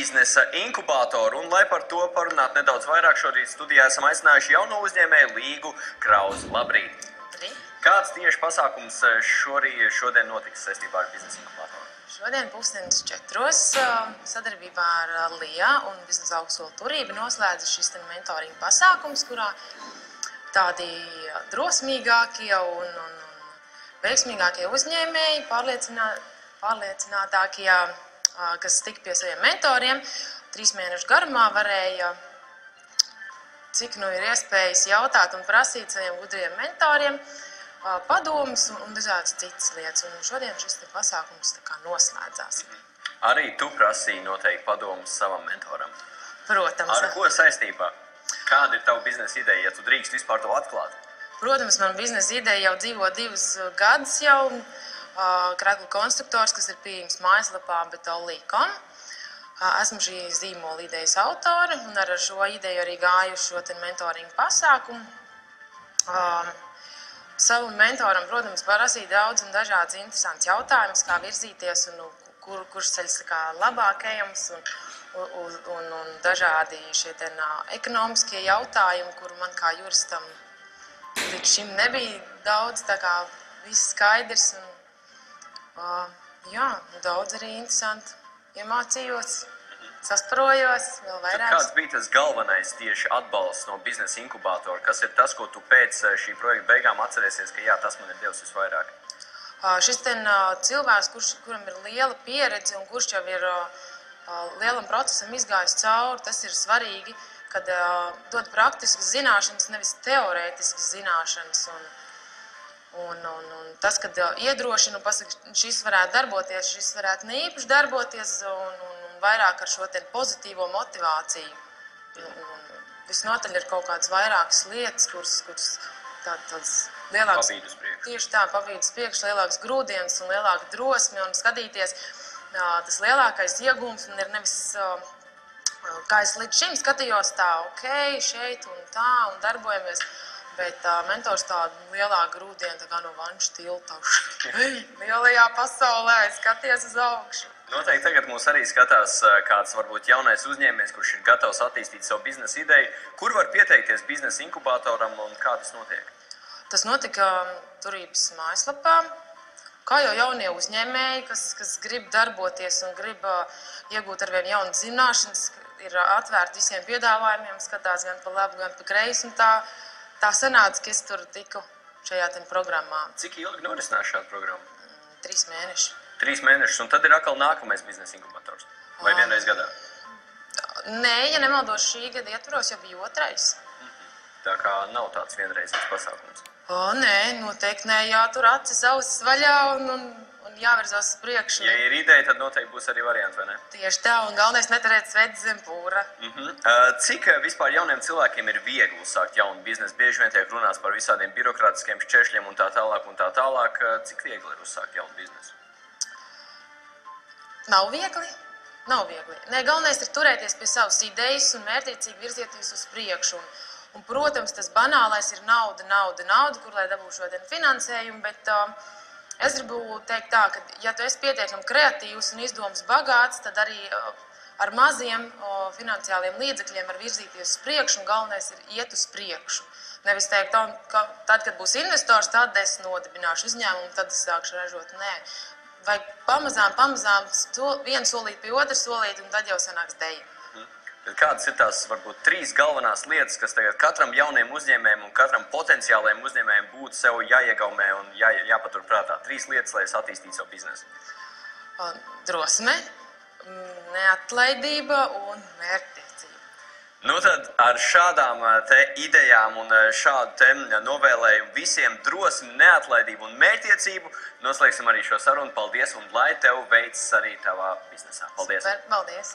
biznesa inkubātoru, un lai par to parunāt nedaudz vairāk, šorīt studijā esam aicinājuši jauno uzņēmēju Līgu Krauzi. Labrīt! Kāds tieši pasākums šodien notiks saistībā ar biznesa inkubātoru? Šodien 3:30 sadarbībā ar LIA un Biznesa augstskolu Turība noslēdza šis mentoringa pasākums, kurā tādi drosmīgākie un veiksmīgākie uzņēmēji, pārliecinātākie, kas tika pie saviem mentoriem, 3 mēnešu garumā varēja, cik nu ir iespējas jautāt un prasīt saviem gudriem mentoriem padomus un dažādas citas lietas. Un šodien šis pasākums tā kā noslēdzās. Arī tu prasīji noteikti padomus savam mentoram. Protams. Ar ko saistībā? Kāda ir tava biznesa ideja, ja tu drīkst vispār to atklāt? Protams, man biznesa ideja jau dzīvo 2 gadus jau. Kreklu konstruktors, kas ir pieejams mājaslapā betoli.com. Esmu šī zīmola idejas autora un ar šo ideju arī gāju šo mentoringu pasākumu. Savam mentoram, protams, prasīja daudz un dažādas interesantas jautājumus, kā virzīties un kurš ceļš labāk ejams un dažādi šie ekonomiskie jautājumi, kuru man kā juristam līdz šim nebija daudz, tā kā viss skaidrs. Jā, daudz arī interesanti iemācījos, sasparojos, vēl vairāk. Kāds bija tas galvenais tieši atbalsts no biznesa inkubātora? Kas ir tas, ko tu pēc šī projekta beigām atcerēsies, ka jā, tas man ir devis visvairāk? Šis cilvēks, kuram ir liela pieredze un kurš jau ir lielam procesam izgājis cauri, tas ir svarīgi, kad dod praktiskas zināšanas, nevis teorētiskas zināšanas. Un tas, kad iedrošina un pasaka, šis varētu darboties, šis varētu neīpaši darboties un vairāk ar šo pozitīvo motivāciju. Visnotaļ ir kaut kādas vairākas lietas, kuras tādas lielākas pavīd uz priekšu. Tieši tā, pavīd uz priekšu, lielāks grūdienas un lielāka drosme un skatīties. Tas lielākais iegūms un ir nevis, kā es līdz šim skatījos tā, ok, šeit un tā un darbojamies. Bet mentors tādu lielāku grūdienu, tā kā no vanšu tilta. Lielajā pasaulē, skaties uz augšu. Noteikti tagad mūs arī skatās kāds varbūt jaunais uzņēmējs, kurš ir gatavs attīstīt savu biznesa ideju. Kur var pieteikties biznesa inkubātoram un kā tas notiek? Tas notika Turības mājaslapā. Kā jau jaunie uzņēmēji, kas grib darboties un grib iegūt arvien jaunas zināšanas, ir atvērti visiem piedāvājumiem, skatās gan pa labu, gan pa kreisi. Tā sanāca, ka es tur tiku šajā programmā. Cik ilgi norisinās šāda programma? 3 mēneši. 3 mēnešus, un tad ir atkal nākamais biznesa inkubators? Vai vienreiz gadā? Nē, ja nemaldos, šī gada ietvaros jau bija 2. Tā kā nav tāds vienreizīgs pasākums? Nē, noteikti nē, jātur acis, ausis vaļā un jāvirzās uz priekšu. Ja ir ideja, tad noteikti būs arī varianti, vai ne? Tieši tā, un galvenais neturēt sveci zem pūra. Cik vispār jauniem cilvēkiem ir viegli uzsākt jaunu biznesu? Bieži vien tiek runāts par visādiem birokrātiskiem šķēršļiem un tā tālāk. Cik viegli ir uzsākt jaunu biznesu? Nav viegli? Nav viegli. Nē, galvenais ir turēties pie savas idejas un mērķiecīgi virzieties uz priekšu. Un, protams, tas banālais ir nauda, kur lai dabū šo finansējumu, bet es gribu teikt tā, ka ja tu esi pietiekami kreatīvs un izdomas bagāts, tad arī ar maziem finansiāliem līdzekļiem var virzīties uz priekšu un galvenais ir iet uz priekšu. Nevis teikt, ka tad, kad būs investors, tad es nodibināšu uzņēmumu, tad es sākšu ražot. Nē. Vajag pamazām, vienu solīt pie otru solīt, un tad jau sanāks deja. Kādas ir tās, varbūt, 3 galvenās lietas, kas tagad katram jauniem uzņēmējam un katram potenciālajiem uzņēmējam būtu sev jāiegaumē un jāpaturprātā? 3 lietas, lai es attīstītu savu biznesu. Drosme, neatlaidība un mērķtiecība. Nu tad ar šādām idejām un šādu novēlējumu visiem drosmi, neatlaidību un mērķtiecību noslēgsim arī šo sarunu. Paldies un lai tev veicas arī tavā biznesā. Paldies! Super, paldies!